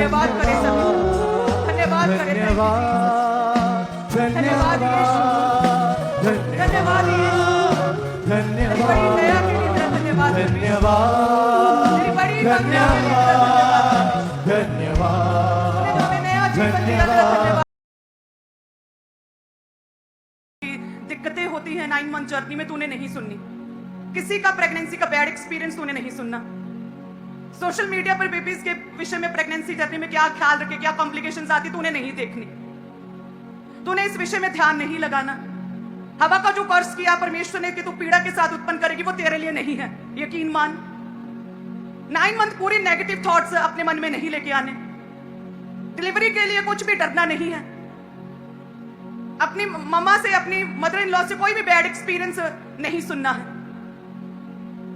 धन्यवाद करे सभी, धन्यवाद करे, धन्यवाद यीशु, धन्यवाद यीशु, तेरी बड़ी दया के लिए तेरा धन्यवाद, तेरी बड़ी करुणा के लिए तेरा धन्यवाद, तूने हमें नया जीवन दिया, तेरा धन्यवाद। दिक्कतें होती हैं 9 मंथ जर्नी में, तूने नहीं सुननी। किसी का प्रेगनेंसी का बैड एक्सपीरियंस तूने नहीं सुनना। सोशल मीडिया पर बेबीज के विषय में, प्रेगनेंसी जर्नी में क्या ख्याल रखे, क्या कॉम्प्लिकेशंस आती, तूने नहीं देखनी। तूने इस विषय में ध्यान नहीं लगाना। हवा का जो कर्ज किया परमेश्वर ने कि तू पीड़ा के साथ उत्पन्न करेगी, वो तेरे लिए नहीं है, यकीन मान। 9 मंथ पूरी नेगेटिव थॉट्स अपने मन में नहीं लेके आने। डिलीवरी के लिए कुछ भी डरना नहीं है। अपनी मम्मा से, अपनी मदर इन लॉ से कोई भी बैड एक्सपीरियंस नहीं सुनना है।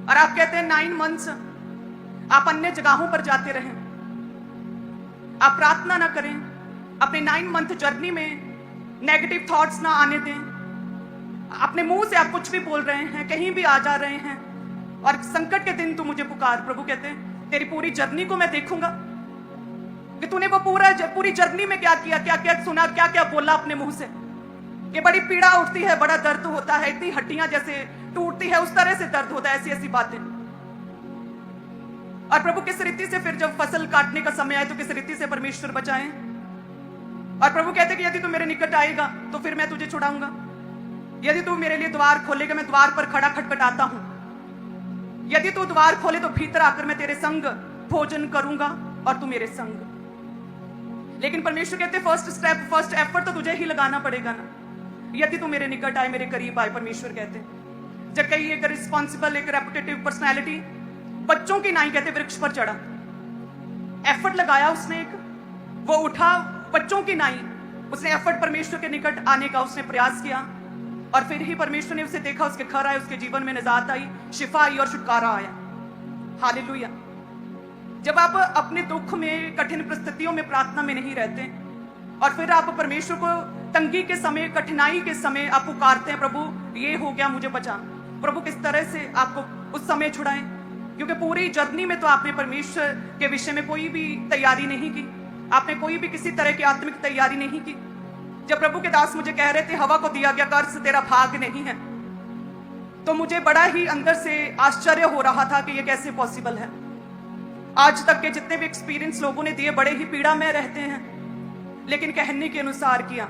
और आप कहते हैं 9 मंथ्स आप अन्य जगहों पर जाते रहें, आप प्रार्थना ना करें, अपने 9 मंथ जर्नी में नेगेटिव थॉट्स ना आने दें। अपने मुंह से आप कुछ भी बोल रहे हैं, कहीं भी आ जा रहे हैं, और संकट के दिन तू मुझे पुकार। प्रभु कहते हैं तेरी पूरी जर्नी को मैं देखूंगा कि तूने वो पूरी जर्नी में क्या किया, क्या क्या सुना, क्या क्या बोला अपने मुंह से। कि बड़ी पीड़ा उठती है, बड़ा दर्द होता है, इतनी हड्डियां जैसे टूटती है, उस तरह से दर्द होता है, ऐसी ऐसी बातें। और प्रभु किस रीति से फिर जब फसल काटने का समय आए तो किस रीति से परमेश्वर बचाए। और प्रभु कहते कि यदि तू मेरे निकट आएगा तो फिर मैं तुझे छुड़ाऊंगा। यदि तू मेरे लिए द्वार खोलेगा, मैं द्वार पर खड़ा खटखटाता हूं। यदि तू द्वार खोले तो भीतर आकर मैं तेरे संग भोजन करूंगा और तू मेरे संग। लेकिन परमेश्वर कहते फर्स्ट स्टेप, फर्स्ट एफर्ट तो तुझे ही लगाना पड़ेगा ना। यदि तू मेरे निकट आए, मेरे करीब आए, परमेश्वर कहते जब कहीं एक रिस्पॉन्सिबल, एक रेपुटेटिव पर्सनैलिटी बच्चों की नाई कहते वृक्ष पर चढ़ा, एफर्ट लगाया उसने, एक वो उठा बच्चों की नाई, उसने एफर्ट परमेश्वर के निकट आने का उसने प्रयास किया, और फिर ही परमेश्वर ने उसे देखा, उसके घर आए, उसके जीवन में निजात आई, शिफा आई और छुटकारा आया। हालेलुया। जब आप अपने दुख में, कठिन परिस्थितियों में, प्रार्थना में नहीं रहते और फिर आप परमेश्वर को तंगी के समय, कठिनाई के समय आप पुकारते हैं, प्रभु ये हो गया, मुझे बचा। प्रभु किस तरह से आपको उस समय छुड़ाएं, क्योंकि पूरी जर्नी में तो आपने परमेश्वर के विषय में कोई भी तैयारी नहीं की, आपने कोई भी किसी तरह की आत्मिक तैयारी नहीं की। जब प्रभु के दास मुझे कह रहे थे हवा को दिया गया कर्ज तेरा भाग नहीं है, तो मुझे बड़ा ही अंदर से आश्चर्य हो रहा था कि ये कैसे पॉसिबल है। आज तक के जितने भी एक्सपीरियंस लोगों ने दिए, बड़े ही पीड़ा में रहते हैं, लेकिन कहने के अनुसार किया,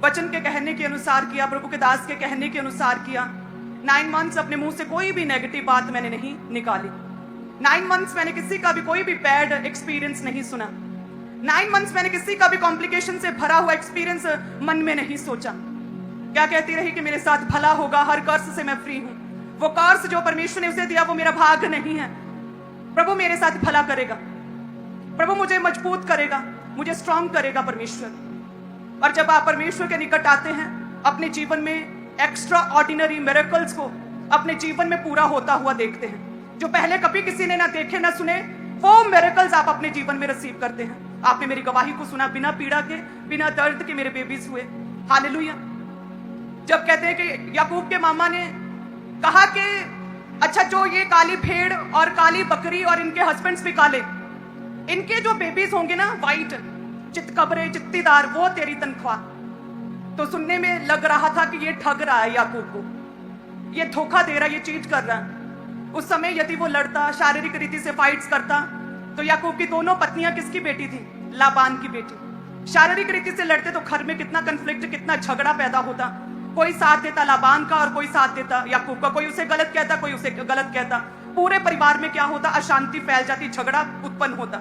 वचन के कहने के अनुसार किया, प्रभु के दास के कहने के अनुसार किया। 9 मंथ्स अपने मुंह से कोई भी नेगेटिव बात मैंने नहीं निकाली। 9 मंथ्स मैंने किसी का भी कोई भी बैड एक्सपीरियंस नहीं सुना। 9 मंथ्स मैंने किसी का भी कॉम्प्लिकेशन से भरा हुआ एक्सपीरियंस मन में नहीं सोचा। क्या कहती रही कि मेरे साथ भला होगा, हर कर्ज से मैं फ्री हूं। वो कर्ज जो परमेश्वर ने उसे दिया वो मेरा भाग नहीं है। प्रभु मेरे साथ भला करेगा, प्रभु मुझे मजबूत करेगा, मुझे स्ट्रांग करेगा परमेश्वर। और जब आप परमेश्वर के निकट आते हैं, अपने जीवन में एक्स्ट्रा ऑर्डिनरी मिरेकल्स को अपने जीवन में पूरा होता हुआ देखते हैं, जो पहले कभी किसी ने ना देखे ना सुने, वो मिरेकल्स आप अपने जीवन में रिसीव करते हैं। आपने मेरी गवाही को सुना, बिना पीड़ा के, बिना दर्द के मेरे बेबीज हुए। हालेलुया। जब कहते हैं कि याकूब के मामा ने कहा कि अच्छा, जो ये काली भेड़ और काली बकरी और इनके हस्बैंड्स भी काले, इनके जो बेबीज होंगे ना वाइट, चितकबरे, चित्तीदार, वो तेरी तनख्वाह। तो सुनने में लग रहा था कि ये ठग रहा है याकूब को, ये धोखा दे रहा है, ये चीट कर रहा है। उस समय यदि वो लड़ता, शारीरिक रीति से फाइट्स करता, तो याकूब की दोनों पत्नियां किसकी बेटी थी? लाबान की बेटी। शारीरिक रीति से लड़ते तो घर में कितना कन्फ्लिक्ट, कितना झगड़ा पैदा होता। कोई साथ देता लाबान का और कोई साथ देता याकूब का, कोई उसे गलत कहता, कोई उसे गलत कहता। पूरे परिवार में क्या होता? अशांति फैल जाती, झगड़ा उत्पन्न होता।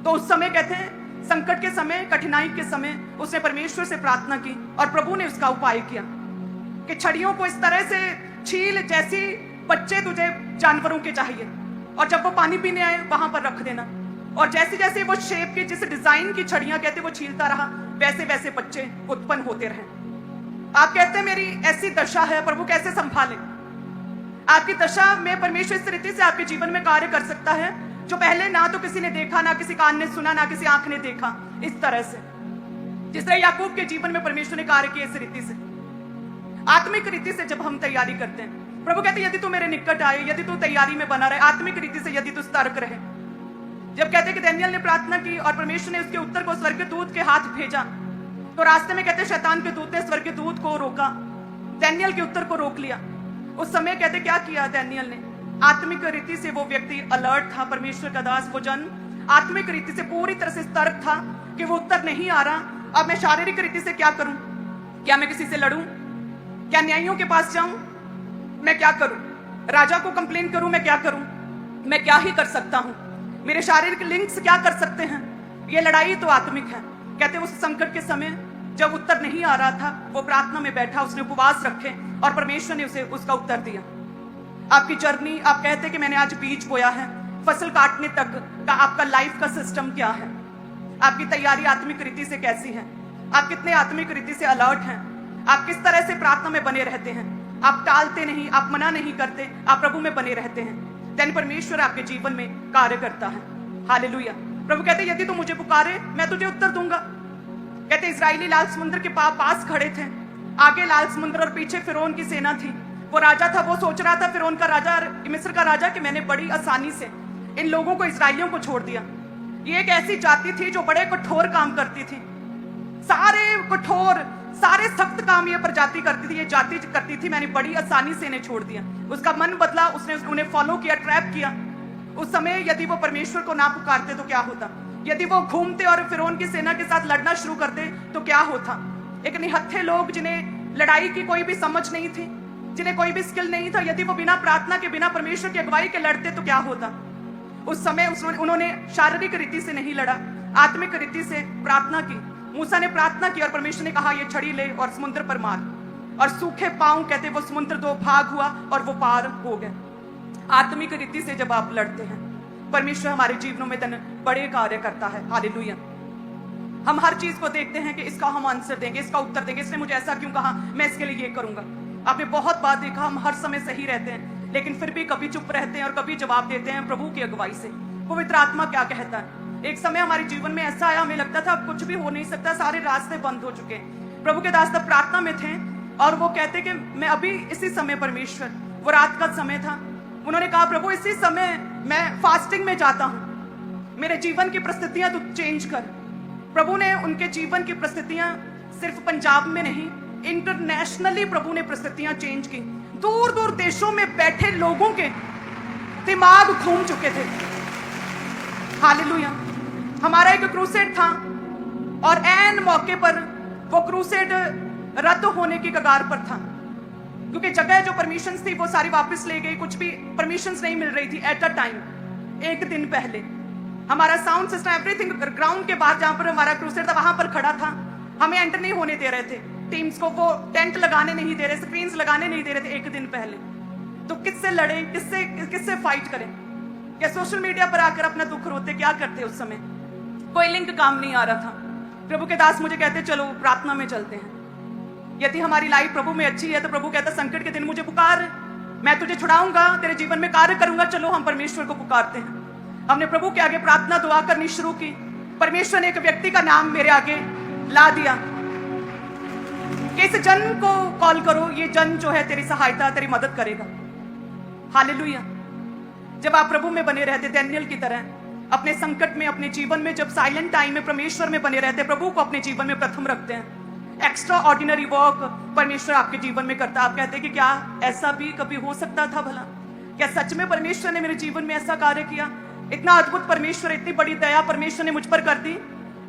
तो उस समय कहते हैं, संकट के समय, कठिनाई के समय उसने परमेश्वर से प्रार्थना की और प्रभु ने उसका उपाय किया कि छड़ियों को इस तरह से छील जैसी बच्चे तुझे जानवरों के चाहिए, और जब वो पानी पीने आए वहां पर रख देना। और जैसे जैसे वो शेप की, जिस डिजाइन की छड़ियां कहते वो छीलता रहा, वैसे वैसे बच्चे उत्पन्न होते रहे। आप कहते हैं मेरी ऐसी दशा है, प्रभु कैसे संभाले? आपकी दशा में परमेश्वर इस रीति से आपके जीवन में कार्य कर सकता है जो पहले ना तो किसी ने देखा, ना किसी कान ने सुना, ना किसी आंख ने देखा। इस तरह से जिस तरह याकूब के जीवन में परमेश्वर ने कार्य किया, इस रीति से, आत्मिक रीति से जब हम तैयारी करते हैं, प्रभु कहते यदि तू मेरे निकट आए, यदि तू तैयारी में बना रहे, आत्मिक रीति से यदि तू सतर्क रहे, जब कहते कि दानियेल ने प्रार्थना की और परमेश्वर ने उसके उत्तर को स्वर्गदूत के हाथ भेजा, तो रास्ते में कहते शैतान के दूत ने स्वर्गदूत को रोका, दानियेल के उत्तर को रोक लिया। उस समय कहते क्या किया दानियेल ने? आत्मिक रीति से वो व्यक्ति अलर्ट था, परमेश्वर का दास, वो जन आत्मिक रीति से पूरी तरह से सतर्क था कि वो उत्तर नहीं आ रहा। अब मैं शारीरिक रीति से क्या करूं? क्या मैं किसी से लड़ूं? क्या न्यायियों के पास जाऊं? मैं क्या करूं? राजा को कंप्लेन करूं? मैं क्या करूं? मैं क्या ही कर सकता हूं? मेरे शारीरिक लिंक्स क्या कर सकते हैं? ये लड़ाई तो आत्मिक है। कहते उस संकट के समय जब उत्तर नहीं आ रहा था, वो प्रार्थना में बैठा, उसने उपवास रखे और परमेश्वर ने उसे उसका उत्तर दिया। आपकी जर्नी, आप कहते कि मैंने आज बीज बोया है, फसल काटने तक का आपका लाइफ का सिस्टम क्या है? आपकी तैयारी आत्मिक रीति से कैसी है? आप कितने आत्मिक रीति से अलर्ट हैं? आप किस तरह से प्रार्थना में बने रहते हैं? आप टालते नहीं, आप मना नहीं करते, आप प्रभु में बने रहते हैं। देन परमेश्वर आपके जीवन में कार्य करता है। हालेलुया। प्रभु कहते यदि तू मुझे पुकारे मैं तुझे उत्तर दूंगा। कहते इजरायली लाल समुद्र के पास खड़े थे, आगे लाल समुद्र और पीछे फिरौन की सेना थी। वो राजा था, वो सोच रहा था, फिरौन का राजा, मिस्र का राजा, कि मैंने बड़ी आसानी से इन लोगों को, इजरायलियों को छोड़ दिया। ये एक ऐसी जाति थी जो बड़े कठोर काम करती थी, सारे सख्त काम ये प्रजाति करती थी, ये जाति करती थी। मैंने बड़ी आसानी से इन्हें छोड़ दिया। उसका मन बदला, उसने उन्हें फॉलो किया, ट्रैप किया। उस समय यदि वो परमेश्वर को ना पुकारते तो क्या होता? यदि वो घूमते और फिरौन की सेना के साथ लड़ना शुरू करते तो क्या होता? एक निहत्थे लोग जिन्हें लड़ाई की कोई भी समझ नहीं थी, जिन्हें कोई भी स्किल नहीं था, यदि वो बिना प्रार्थना के, बिना परमेश्वर की अगुवाई के लड़ते तो क्या होता? उस समय उन्होंने शारीरिक रीति से नहीं लड़ा, आत्मिक रीति से प्रार्थना की। मूसा ने प्रार्थना की और परमेश्वर ने कहा ये छड़ी ले और समुद्र पर मार, और सूखे पांव कहते वो समुद्र दो भाग हुआ और वो पार हो गए। आत्मिक रीति से जब आप लड़ते हैं, परमेश्वर हमारे जीवनों में धन बड़े कार्य करता है। हालेलुया। हम हर चीज को देखते हैं कि इसका हम आंसर देंगे, इसका उत्तर देंगे, इसने मुझे ऐसा क्यों कहा, मैं इसके लिए ये करूंगा। आपने बहुत बात देखा, हम हर समय सही रहते हैं, लेकिन फिर भी कभी चुप रहते हैं और कभी जवाब देते हैं प्रभु की अगुवाई से। पवित्र आत्मा क्या कहता है? एक समय हमारे जीवन में ऐसा आया, हमें लगता था अब कुछ भी हो नहीं सकता, सारे रास्ते बंद हो चुके। प्रभु के दास तब प्रार्थना में थे और वो कहते कि मैं अभी इसी समय, परमेश्वर, वो रात का समय था, उन्होंने कहा प्रभु इसी समय मैं फास्टिंग में जाता हूं, मेरे जीवन की परिस्थितियां तू चेंज कर। प्रभु ने उनके जीवन की परिस्थितियां सिर्फ पंजाब में नहीं, इंटरनेशनली प्रभु ने परिस्थितियां चेंज की। दूर दूर देशों में बैठे लोगों के दिमाग घूम चुके थे। हालेलुया। हमारा एक क्रूसेड था और एन मौके पर वो क्रूसेड रद्द होने की कगार पर था, क्योंकि जगह जो परमिशंस थी वो सारी वापस ले गई, कुछ भी परमिशंस नहीं मिल रही थी एट अ टाइम। एक दिन पहले हमारा साउंड सिस्टम, एवरीथिंग ग्राउंड के बाहर जहां पर हमारा क्रूसेड था वहां पर खड़ा था, हमें एंटर नहीं होने दे रहे थे, टीम्स को वो टेंट लगाने नहीं दे रहे, स्क्रीन्स लगाने नहीं दे रहे थे एक दिन पहले। तो किससे लड़े, किससे फाइट करें? या सोशल मीडिया पर आकर अपना दुख रोते? क्या करते? उस समय कोई लिंक काम नहीं आ रहा था। प्रभु के दास मुझे कहते चलो प्रार्थना में चलते हैं। यदि हमारी लाइफ प्रभु में अच्छी है तो प्रभु कहता संकट के दिन मुझे पुकार, मैं तुझे छुड़ाऊंगा, तेरे जीवन में कार्य करूंगा। चलो हम परमेश्वर को पुकारते हैं। हमने प्रभु के आगे प्रार्थना दुआ करनी शुरू की। परमेश्वर ने एक व्यक्ति का नाम मेरे आगे ला दिया कि इस जन को कॉल करो, ये जन जो है तेरी सहायता, तेरी मदद करेगा। हालेलुया। जब आप प्रभु में बने रहते, दानियेल की तरह अपने संकट में, अपने जीवन में, जब साइलेंट टाइम में परमेश्वर में बने रहते, प्रभु को अपने जीवन में प्रथम रखते हैं, एक्स्ट्रा ऑर्डिनरी वर्क परमेश्वर आपके जीवन में करता है। आप कहते हैं कि क्या ऐसा भी कभी हो सकता था भला? क्या सच में परमेश्वर ने मेरे जीवन में ऐसा कार्य किया? इतना अद्भुत परमेश्वर, इतनी बड़ी दया परमेश्वर ने मुझ पर कर दी।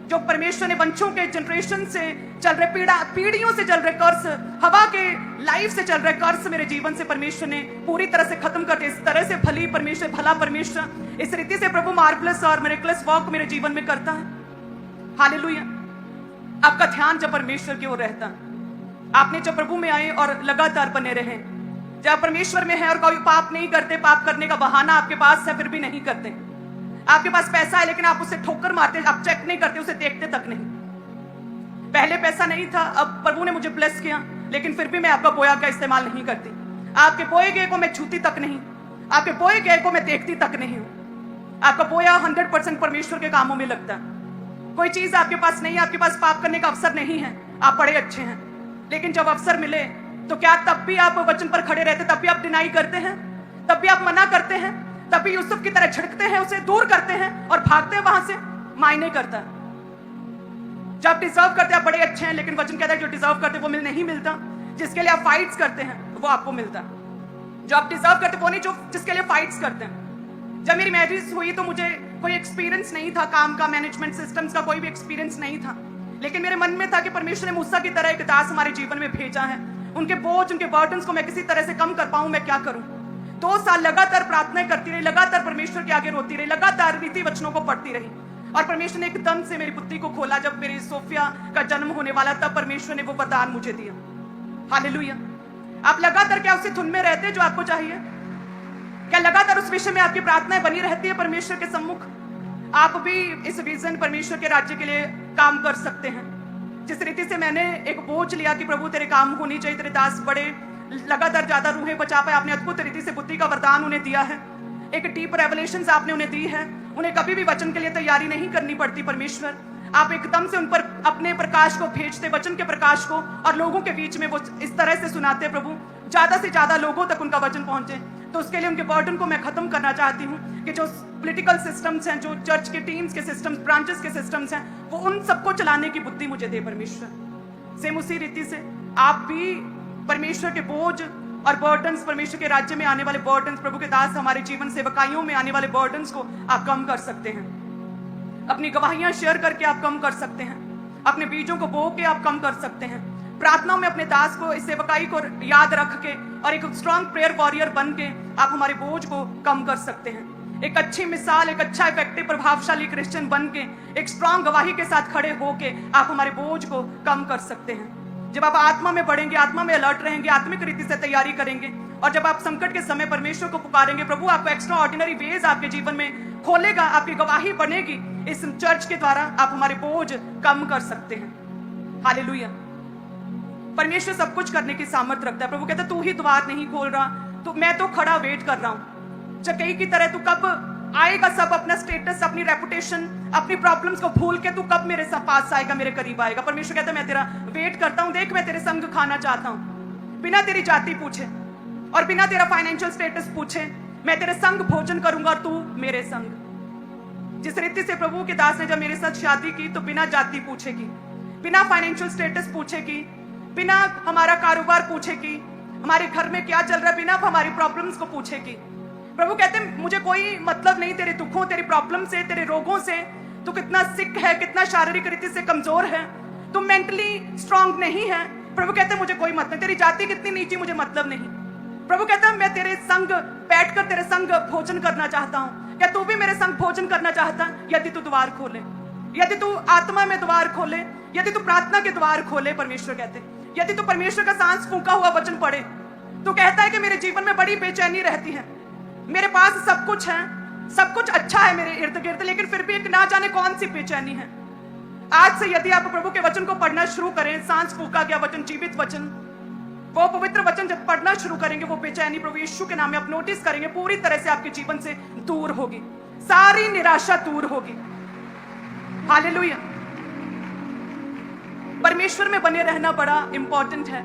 जो परमेश्वर ने वंशों के, जनरेशन से चल रहे, पीढ़ियों से चल रहे कर्ज, हवा के लाइफ से चल रहे कर्ज मेरे जीवन से परमेश्वर ने पूरी तरह से खत्म कर दिया। इस तरह से भला परमेश्वर इस रीति से प्रभु मार्वलस और मिरेकलस वर्क मेरे जीवन में करता है। हालेलुया। आपका ध्यान जब परमेश्वर की ओर रहता, आपने जब प्रभु में आए और लगातार बने रहे, जब परमेश्वर में है और कोई पाप नहीं करते, पाप करने का बहाना आपके पास है फिर भी नहीं करते, आपके पास पैसा है लेकिन आप उसे ठोकर मारते, आप चेक नहीं करते, उसे देखते तक नहीं। पहले पैसा नहीं था, अब प्रभु ने मुझे ब्लेस किया, लेकिन फिर भी मैं आपका बोया का इस्तेमाल नहीं करती। आपके बोए गए को मैं छूती तक नहीं, आपके बोए गए को मैं देखती तक नहीं हूं। आपका बोया 100% परमेश्वर के कामों में लगता है। कोई चीज आपके पास नहीं है, आपके पास पाप करने का अवसर नहीं है, आप बड़े अच्छे हैं, लेकिन जब अवसर मिले तो क्या तब भी आप वचन पर खड़े रहते? तब भी आप डिनाई करते हैं? तब भी आप मना करते हैं? तभी यूसुफ की तरह झिड़कते हैं, उसे दूर करते हैं और भागते हैं वहां से, मायने करता है। जब डिजर्व करते हैं आप बड़े अच्छे हैं, लेकिन वचन कहता है जो डिजर्व करते हैं वो नहीं मिलता। जिसके लिए आप फाइट्स करते हैं वो आपको मिलता है। जो आप डिजर्व करते हैं वो नहीं, जो जिसके लिए फाइट्स करते हैं। जब मेरी मैरिज हुई तो मुझे कोई एक्सपीरियंस नहीं था, काम का, मैनेजमेंट सिस्टम्स का कोई भी एक्सपीरियंस नहीं था, लेकिन मेरे मन में था कि परमेश्वर ने मूसा की तरह एक दास हमारे जीवन में भेजा है। उनके बोझ, उनके बर्डन्स को मैं किसी तरह से कम कर पाऊं, मैं क्या करूं। 2 साल लगातार प्रार्थनाएं करती रही, लगातार परमेश्वर के आगे रोती रही, लगातार रीति वचनों को पढ़ती रही, और परमेश्वर ने एकदम से मेरी बुद्धि को खोला। जब मेरी सोफिया का जन्म होने वाला तब परमेश्वर ने वो वरदान मुझे दिया। हालेलुया। आप लगातार क्या उसी धुन में रहते हैं जो आपको चाहिए? क्या लगातार उस विषय में आपकी प्रार्थनाएं बनी रहती है परमेश्वर के सम्मुख? आप भी इस विजन परमेश्वर के राज्य के लिए काम कर सकते हैं। जिस रीति से मैंने एक बोझ लिया कि प्रभु तेरे काम होनी चाहिए, तेरे दास बड़े लगातार ज्यादा रूहें बचा पाए, आपने अद्भुत रीति से बुद्धि का वरदान उन्हें दिया है, एक डीप रेवलेशंस आपने उन्हें दी है। उन्हें कभी भी वचन के लिए तैयारी नहीं करनी पड़ती। परमेश्वर आप एकदम से उन पर अपने प्रकाश को भेजते, वचन के प्रकाश को, और लोगों के बीच में वो इस तरह से सुनाते प्रभु, ज्यादा से ज्यादा लोगों तक उनका वचन पहुंचे। तो उसके लिए उनके बर्डन को मैं खत्म करना चाहती हूँ कि जो पॉलिटिकल सिस्टम्स हैं, जो चर्च के टीम्स के सिस्टम्स, ब्रांचेस के सिस्टम्स हैं, वो उन सबको चलाने की बुद्धि मुझे दे परमेश्वर। सेम उसी रीति से आप भी परमेश्वर के बोझ और बर्डन्स, परमेश्वर के राज्य में आने वाले बर्डन्स, प्रभु के दास हमारे जीवन सेवकाइयों में आने वाले बर्डन्स को आप कम कर सकते हैं। अपनी गवाहियां शेयर करके आप कम कर सकते हैं। अपने बीजों को बो के आप कम कर सकते हैं। प्रार्थनाओं में अपने दास को, इस सेवकाई को याद रख के और एक स्ट्रॉन्ग प्रेयर वॉरियर बन के आप हमारे बोझ को कम कर सकते हैं। एक अच्छी मिसाल, एक अच्छा इफेक्टिव प्रभावशाली क्रिश्चियन बन के, एक स्ट्रॉन्ग गवाही के साथ खड़े होके आप हमारे बोझ को कम कर सकते हैं। जब आप आत्मा में बढ़ेंगे, आत्मा में अलर्ट रहेंगे, आत्मिक रीति से तैयारी करेंगे, और जब आप संकट के समय परमेश्वर को पुकारेंगे, प्रभु आपको एक्स्ट्रा ऑर्डिनरी वेज आपके जीवन में खोलेगा, आपकी गवाही बनेगी। इस चर्च के द्वारा आप हमारे बोझ कम कर सकते हैं। हालेलुया। परमेश्वर सब कुछ करने की सामर्थ्य रखता है। प्रभु कहता है तू ही द्वार नहीं खोल रहा, तो मैं तो खड़ा वेट कर रहा हूं। जकई की तरह तू कब आएगा, सब अपना स्टेटस, अपनी रेपुटेशन, अपनी प्रॉब्लम्स को भूल के तू कब मेरे पास आएगा, मेरे करीब आएगा। परमेश्वर कहता है मैं तेरा वेट करता हूं। देख, मैं तेरे संग खाना चाहता हूं, बिना तेरी जाति पूछे और बिना तेरा फाइनेंशियल स्टेटस पूछे मैं तेरे संग भोजन करूंगा और तू मेरे संग। जिस रीति से प्रभु के दास ने जब मेरे साथ शादी की तो बिना जाति पूछेगी, बिना फाइनेंशियल स्टेटस पूछेगी, बिना हमारा कारोबार पूछेगी, हमारे घर में क्या चल रहा है, बिना हमारी प्रॉब्लम्स को पूछेगी। प्रभु कहते हैं मुझे कोई मतलब नहीं तेरे दुखों, तेरी प्रॉब्लम से, तेरे रोगों से, तू कितना सिक है, कितना शारीरिक रीति से कमजोर है, तू मेंटली स्ट्रांग नहीं है। प्रभु कहते हैं मुझे कोई मतलब, तेरी जाति कितनी नीची मुझे मतलब नहीं। प्रभु कहता है मैं तेरे संग बैठकर तेरे संग भोजन करना चाहता हूं। क्या तू भी मेरे संग भोजन करना चाहता है? यदि तू द्वार खोले, यदि तू आत्मा में द्वार खोले, यदि तू प्रार्थना के द्वार खोले, परमेश्वर कहते हैं यदि तू परमेश्वर का सांस फूंका हुआ वचन पढ़े, तो कहता है कि मेरे जीवन में बड़ी बेचैनी रहती है, मेरे पास सब कुछ है, सब कुछ अच्छा है मेरे इर्द गिर्द, लेकिन फिर भी एक ना जाने कौन सी बेचैनी है। आज से यदि आप प्रभु के वचन को पढ़ना शुरू करें, सांस फूंका गया वचन, जीवित वचन, वो पवित्र वचन जब पढ़ना शुरू करेंगे, वो बेचैनी प्रभु यीशु के नाम में आप नोटिस करेंगे पूरी तरह से आपके जीवन से दूर होगी, सारी निराशा दूर होगी। हालेलुया। परमेश्वर में बने रहना बड़ा इंपॉर्टेंट है।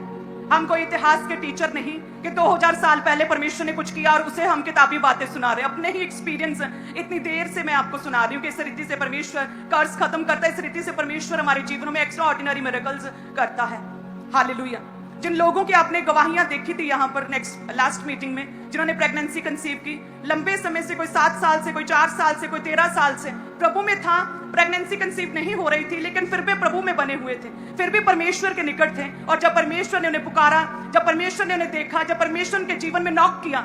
हम कोई इतिहास के टीचर नहीं कि 2000 साल पहले परमेश्वर ने कुछ किया और उसे हम किताबी बातें सुना रहे हैं। अपने ही एक्सपीरियंस इतनी देर से मैं आपको सुना रही हूँ कि इस रीति से परमेश्वर कर्ज खत्म करता है, इस रीति से परमेश्वर हमारे जीवनों में एक्स्ट्रा ऑर्डिनरी मिरेकल्स करता है। हालेलुया। जिन लोगों की आपने गवाहियां देखी थी यहाँ पर लास्ट मीटिंग में, जिन्होंने प्रेगनेंसी कंसीव की, लंबे समय से, कोई 7 साल से, कोई 4 साल से, कोई 13 साल से प्रभु में था, प्रेगनेंसी कंसीव नहीं हो रही थी, लेकिन फिर भी प्रभु में बने हुए थे, फिर भी परमेश्वर के निकट थे। और जब परमेश्वर ने उन्हें पुकारा, जब परमेश्वर ने उन्हें देखा, जब परमेश्वर के जीवन में नॉक किया,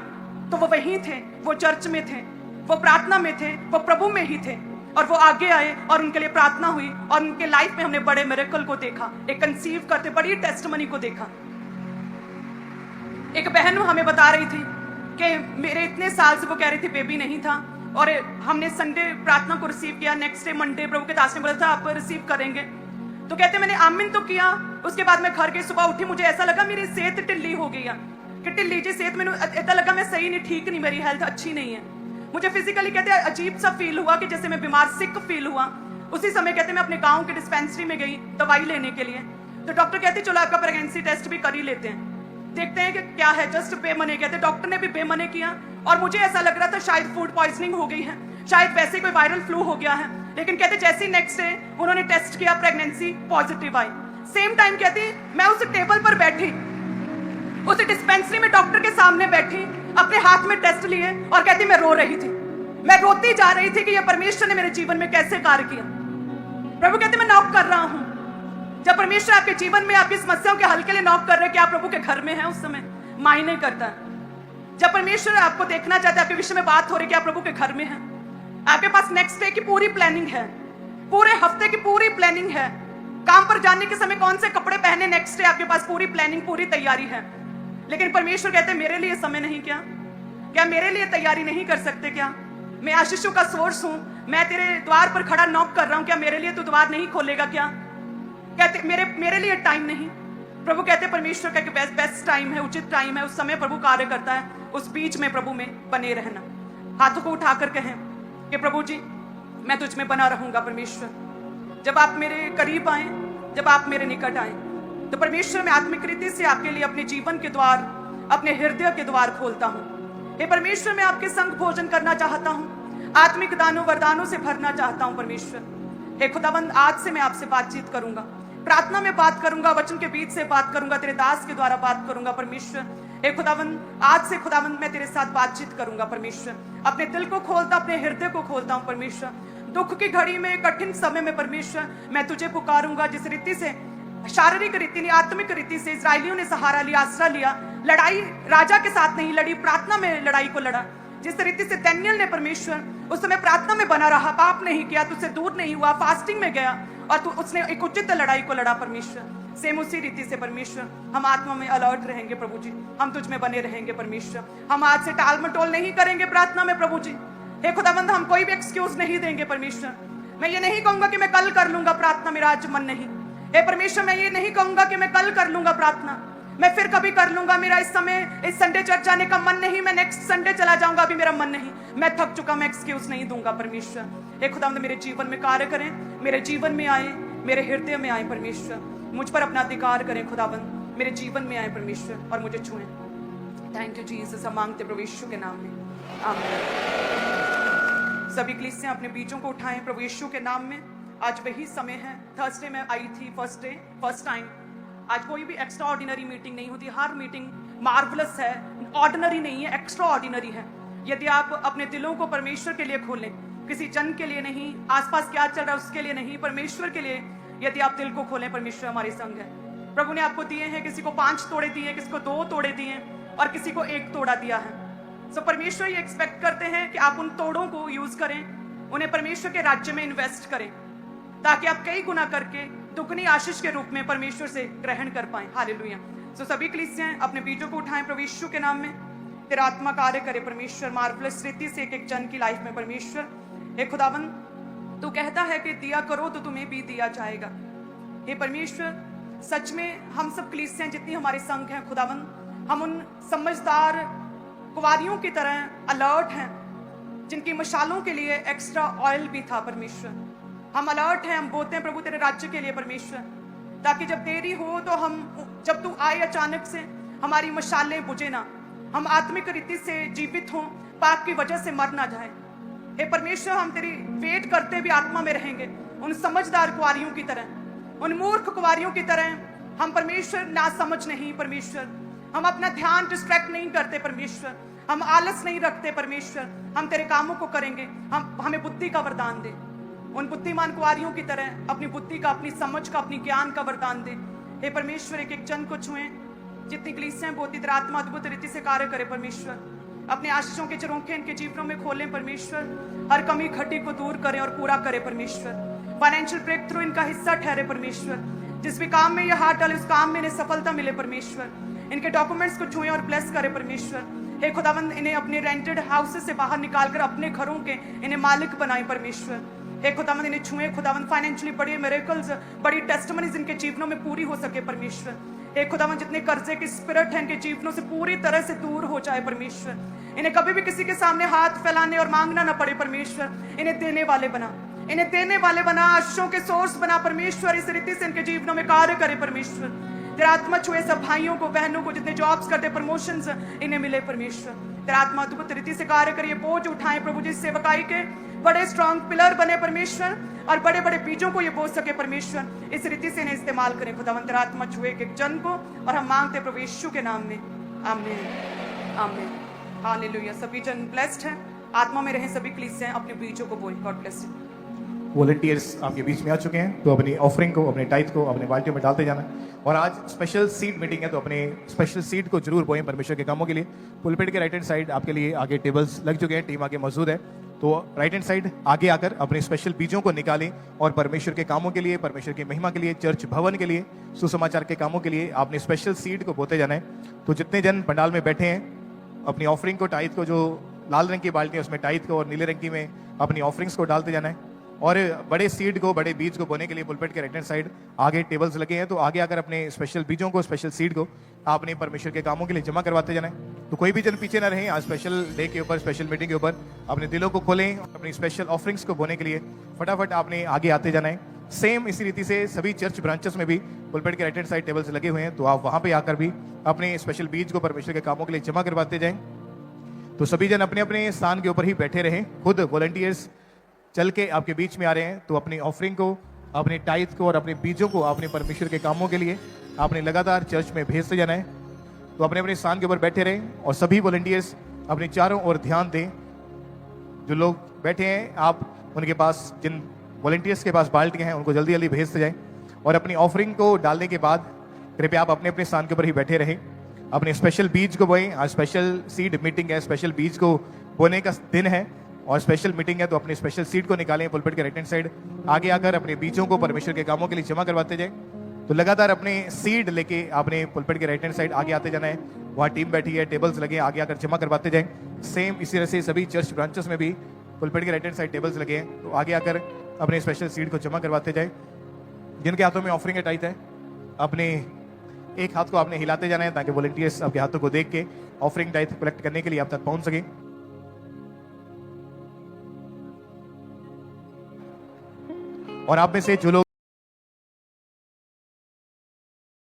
तो वो वहीं थे, वो चर्च में थे, वो प्रार्थना में थे, वो प्रभु में ही थे, और वो आगे आए और उनके लिए प्रार्थना हुई और उनके लाइफ में हमने बड़े मिरेकल को देखा, एक कंसीव करते बड़ी टेस्टिमनी को देखा। एक बहन हमें बता रही थी कि मेरे इतने साल से, वो कह रही थी बेबी नहीं था, और हमने संडे प्रार्थना को रिसीव किया, नेक्स्ट डे मंडे प्रभु के दास ने बोला था आप रिसीव करेंगे, तो कहते मैंने आमीन तो किया। उसके बाद मैं घर के सुबह उठी, मुझे ऐसा लगा मेरी सेहत ढिल्ली हो गई है, कि ढिल्ली जी सेहत, मैंने ऐसा लगा मैं सही नहीं, ठीक नहीं, मेरी हेल्थ अच्छी नहीं है। मुझे फिजिकली कहते अजीब सा फील हुआ कि जैसे मैं बीमार, सिक फील हुआ। उसी समय कहते मैं अपने गांव के डिस्पेंसरी में गई दवाई लेने के लिए, तो डॉक्टर कहते चलो आपका प्रेगनेंसी टेस्ट भी कर ही लेते हैं। देखते हैं कि क्या है, जस्ट बेमने कहते, डॉक्टर ने भी बेमने किया और मुझे ऐसा लग रहा था शायद फूड पॉइजनिंग हो गई है, शायद वैसे कोई वायरल फ्लू हो गया है। लेकिन कहते जैसे ही नेक्स्ट डे उन्होंने टेस्ट किया, प्रेगनेंसी पॉजिटिव आई। सेम टाइम कहती मैं उस टेबल पर बैठी, उस डिस्पेंसरी में डॉक्टर के सामने बैठी, अपने हाथ में टेस्ट लिए और कहती मैं रो रही थी, मैं रोती जा रही थी कि ये परमेश्वर ने मेरे जीवन में कैसे कार्य किया। प्रभु कहते मैं नॉक कर रहा हूं। जब परमेश्वर आपके जीवन में आपकी समस्याओं के हल के लिए नॉक कर रहे हैं, क्या आप प्रभु के घर में हैं उस समय मायने करता है। जब परमेश्वर आपको देखना चाहते हैं, आपके विषय में बात हो रही है, क्या आप प्रभु के घर में हैं, आपके पास नेक्स्ट डे की पूरी प्लानिंग है, पूरे हफ्ते की पूरी प्लानिंग है, काम पर जाने के समय कौन से कपड़े पहने, नेक्स्ट डे आपके पास पूरी प्लानिंग, पूरी तैयारी है। लेकिन परमेश्वर कहते हैं मेरे लिए समय नहीं, क्या मेरे लिए तैयारी नहीं कर सकते? क्या मैं आशीषों का सोर्स हूं, मैं तेरे द्वार पर खड़ा नॉक कर रहा हूं, क्या मेरे लिए तू द्वार नहीं खोलेगा? क्या कहते मेरे लिए टाइम नहीं। प्रभु कहते परमेश्वर का बेस्ट टाइम है, उचित टाइम है, उस समय प्रभु कार्य करता है, उस बीच में प्रभु में बने रहना। हाथों को उठाकर कहें कि प्रभु जी मैं तुझ में बना रहूंगा। परमेश्वर जब आप मेरे करीब आए, जब आप मेरे निकट आए, तो परमेश्वर मैं आत्मिक रीति से आपके लिए अपने जीवन के द्वार, अपने हृदय के द्वार खोलता हूं। हे परमेश्वर मैं आपके संग भोजन करना चाहता हूं, आत्मिक दानों वरदानों से भरना चाहता हूं। परमेश्वर हे खुदावंद आज से मैं आपसे बातचीत करूंगा, प्रार्थना में बात करूंगा, वचन के बीच से बात करूंगा, तेरे दास के द्वारा बात करूंगा। परमेश्वर हे खुदावंद आज से खुदावंद मैं तेरे साथ बातचीत करूंगा। परमेश्वर अपने दिल को खोलता, अपने हृदय को खोलता हूं। परमेश्वर दुख की घड़ी में, कठिन समय में परमेश्वर मैं तुझे पुकारूंगा। जिस रीति से शारीरिक रीति नहीं, आत्मिक रीति से इस्राएलियों ने सहारा लिया, आसरा लिया, लड़ाई राजा के साथ नहीं लड़ी, प्रार्थना में लड़ाई को लड़ा। जिस रीति से दानियेल ने परमेश्वर उस समय प्रार्थना में बना रहा, पाप नहीं किया, तुझसे दूर नहीं हुआ, फास्टिंग में गया और उसने एक उचित लड़ाई को लड़ा। परमेश्वर सेम उसी रीति से परमेश्वर हम आत्मा में अलर्ट रहेंगे। प्रभु जी हम तुझ में बने रहेंगे। परमेश्वर हम आज से टाल मटोल नहीं करेंगे प्रार्थना में। प्रभु जी हे खुदावंद हम कोई भी एक्सक्यूज नहीं देंगे। परमेश्वर मैं ये नहीं कहूंगा कि मैं कल कर लूंगा प्रार्थना, मेरा आज मन नहीं। हे परमेश्वर मैं ये नहीं कहूंगा कि मैं कल कर लूंगा प्रार्थना, मैं फिर कभी कर लूंगा, मेरा इस समय इस संडे चर्च जाने का मन नहीं, मैं नेक्स्ट संडे चला जाऊंगा, अभी मेरा मन नहीं, मैं थक चुका, मैं एक्सक्यूज नहीं दूंगा। परमेश्वर हे खुदावंद मेरे जीवन में कार्य करें, मेरे जीवन में आए, मेरे हृदय में आए। परमेश्वर मुझ पर अपना अधिकार करें। खुदावंद मेरे जीवन में आए परमेश्वर और मुझे छुएं। थैंक यू जीसस, हम मांगते प्रभु यीशु के नाम में, आमीन। सभी कलीसियां अपने बीजों को उठाएं प्रभु यीशु के नाम में। आज वही समय है, थर्सडे में आई थी, फर्स्ट डे, फर्स्ट टाइम। आज कोई भी एक्स्ट्रा ऑर्डिनरी मीटिंग नहीं होती, हर मीटिंग मार्वलस है, ऑर्डिनरी नहीं है, एक्स्ट्रा ऑर्डिनरी है। यदि आप अपने दिलों को परमेश्वर के लिए खोलें, किसी जन के लिए नहीं, आसपास क्या चल रहा है उसके लिए नहीं, परमेश्वर के लिए यदि आप दिल को खोलें, परमेश्वर हमारे संग है। प्रभु ने आपको दिए हैं, किसी को 5 तोड़े दिए, किसी को 2 तोड़े दिए और किसी को 1 तोड़ा दिया है। सो परमेश्वर ये एक्सपेक्ट करते हैं कि आप उन तोड़ों को यूज करें, उन्हें परमेश्वर के राज्य में इन्वेस्ट करें, ताकि आप कई गुना करके दुगनी आशीष के रूप में परमेश्वर से ग्रहण कर पाएं। हालेलुया। सो सभी कलीसियां अपने बीजों को उठाएं प्रभु यीशु के नाम में। तेरा आत्मा कार्य करे परमेश्वर, मार्वलस रीति से एक एक जन की लाइफ में। परमेश्वर हे खुदावंद तू कहता है कि दिया करो तो तुम्हें भी दिया जाएगा। हे परमेश्वर सच में हम सब कलीसियां जितनी हमारे संग हैं खुदावंद, हम उन समझदार कुंवारियों की तरह अलर्ट हैं जिनकी मशालों के लिए एक्स्ट्रा ऑयल भी था। परमेश्वर हम अलर्ट हैं, हम बोलते हैं प्रभु तेरे राज्य के लिए परमेश्वर, ताकि जब देरी हो तो हम, जब तू आए अचानक से, हमारी मशालें बुझे ना, हम आत्मिक रीति से जीवित हों, पाप की वजह से मर ना जाए। हे परमेश्वर हम तेरी वेट करते भी आत्मा में रहेंगे, उन समझदार कुंवारियों की तरह, उन मूर्ख कुंवारियों की तरह। हम परमेश्वर ना समझ नहीं परमेश्वर, हम अपना ध्यान डिस्ट्रैक्ट नहीं करते परमेश्वर, हम आलस नहीं रखते परमेश्वर, हम तेरे कामों को करेंगे। हमें बुद्धि का वरदान दे, उन बुद्धिमान कुंवारियों की तरह अपनी बुद्धि का, अपनी समझ का, अपनी ज्ञान का वरदान दे। हे परमेश्वर एक एक जन को छुएं, जितनी कलीसियां बोलती तेरा आत्मा अद्भुत रीति से कार्य करे परमेश्वर। अपने आशीषों के झरोखे इनके जीवनों में खोलें परमेश्वर, हर कमी खटी को दूर करें और पूरा करे परमेश्वर। फाइनेंशियल ब्रेक थ्रू इनका हिस्सा ठहरे परमेश्वर, जिस भी काम में ये हाथ डाले उस काम में इन्हें सफलता मिले परमेश्वर। इनके डॉक्यूमेंट्स को छुएं और ब्लेस करे परमेश्वर। हे खुदावंद इन्हें अपने रेंटेड हाउसेस से बाहर निकालकर अपने घरों के इन्हें मालिक बनाए परमेश्वर। हे खुदावंद इन्हें छुएं खुदावंद, फाइनेंशियली बड़ी मिरेकल्स, बड़ी टेस्टिमनीज इनके जीवनों में पूरी हो सके परमेश्वर। हे खुदावंद जितने कर्जे के स्पिरिट हैं इनके जीवनों से पूरी तरह से दूर हो जाए परमेश्वर। इन्हें कभी भी किसी के सामने हाथ फैलाने और मांगना ना पड़े परमेश्वर। इन्हें देने वाले बना, इन्हें देने वाले बना, आशीषों के सोर्स बना परमेश्वर। इस रीति से इनके जीवनों में कार्य करे परमेश्वर। तेरा आत्मा छुए सब भाइयों को, बहनों को, जितने जॉब्स करते, प्रमोशंस इन्हें मिले परमेश्वर। तेरा आत्मा अद्भुत रीति से कार्य करिए, बोझ उठाए प्रभु जी, सेवकाई के बड़े स्ट्रांग पिलर बने परमेश्वर, और बड़े बड़े बीजों को ये बोझ सके परमेश्वर। इस रीति से इन्हें इस्तेमाल करें खुदावन। तेरा आत्मा छुए एक जन को, और हम मांगते प्रभु यीशु के नाम में, आमीन आमीन हालेलुया। सभी जन ब्लेस्ड हैं, आत्मा में रहे सभी कलीसियां अपने बीजों को बोए। God bless you. वॉलंटियर्स आपके बीच में आ चुके हैं, तो अपनी ऑफरिंग को, अपने टाइथ को अपने बाल्टियों में डालते जाना है। और आज स्पेशल सीड मीटिंग है, तो अपने स्पेशल सीड को जरूर बोएं परमेश्वर के कामों के लिए। पुलपिट के राइट हैंड साइड आपके लिए आगे टेबल्स लग चुके हैं, टीम आगे मौजूद है, तो राइट हैंड साइड आगे आकर अपने स्पेशल बीजों को निकालें और परमेश्वर के कामों के लिए, परमेश्वर की महिमा के लिए, चर्च भवन के लिए, सुसमाचार के कामों के लिए आपने स्पेशल सीड को बोते जाना है। तो जितने जन पंडाल में बैठे हैं, अपनी ऑफरिंग को, टाइथ को, जो लाल रंग की बाल्टी है उसमें टाइथ को, और नीले रंग की में अपनी ऑफरिंग्स को डालते जाना है। और बड़े सीड को, बड़े बीज को बोने के लिए पुलपिट के राइट हैंड साइड आगे टेबल्स लगे हैं, तो आगे आकर अपने स्पेशल बीजों को, स्पेशल सीड को आपने परमेश्वर के कामों के लिए जमा करवाते जाना है। तो कोई भी जन पीछे ना रहे, आज स्पेशल डे के ऊपर, स्पेशल मीटिंग के ऊपर अपने दिलों को खोलें, अपनी स्पेशल ऑफरिंग्स को बोने के लिए फटाफट आपने आगे आते जाना है। सेम इसी रीति से सभी चर्च ब्रांचेस में भी पुलपिट के राइट हैंड साइड टेबल्स लगे हुए हैं, तो आप वहां पे आकर भी अपने स्पेशल बीज को परमेश्वर के कामों के लिए जमा करवाते जाएं। तो सभी जन अपने अपने स्थान के ऊपर ही बैठे रहें। खुद वॉलंटियर्स चल के आपके बीच में आ रहे हैं, तो अपनी ऑफरिंग को, अपने टाइथ को और अपने बीजों को आपने परमेश्वर के कामों के लिए आपने लगातार चर्च में भेजते जाना है। तो अपने अपने स्थान के ऊपर बैठे रहें, और सभी वॉलंटियर्स अपने चारों ओर ध्यान दें। जो लोग बैठे हैं, आप उनके पास, जिन वॉलंटियर्स के पास बाल्टियां हैं, उनको जल्दी जल्दी भेजते जाएं। और अपनी ऑफरिंग को डालने के बाद कृपया आप अपने अपने स्थान के ऊपर ही बैठे रहें, अपने स्पेशल बीज को बोएं। आज स्पेशल सीड मीटिंग है, स्पेशल बीज को बोने का दिन है और स्पेशल मीटिंग है, तो अपने स्पेशल सीड को निकालें। पुलपिट के राइट हैंड साइड आगे आकर अपने बीजों को परमेश्वर के कामों के लिए जमा करवाते जाएं। तो लगातार अपने सीड लेके आपने पुलपिट के राइट हैंड साइड आगे आते जाना है। वहाँ टीम बैठी है, टेबल्स लगे, आगे आकर जमा करवाते जाएं। सेम इसी तरह से सभी चर्च ब्रांचेस में भी पुलपिट के राइट हैंड साइड टेबल्स लगे हैं, तो आगे आकर अपने स्पेशल सीड को जमा करवाते जाएं। जिनके हाथों में ऑफरिंग है, टाइथ है, अपने एक हाथ को आपने हिलाते जाना है, ताकि वॉलंटियर्स आपके हाथों को देख के ऑफरिंग टाइथ कलेक्ट करने के लिए आप तक पहुंच सके। और आप में से जो लोग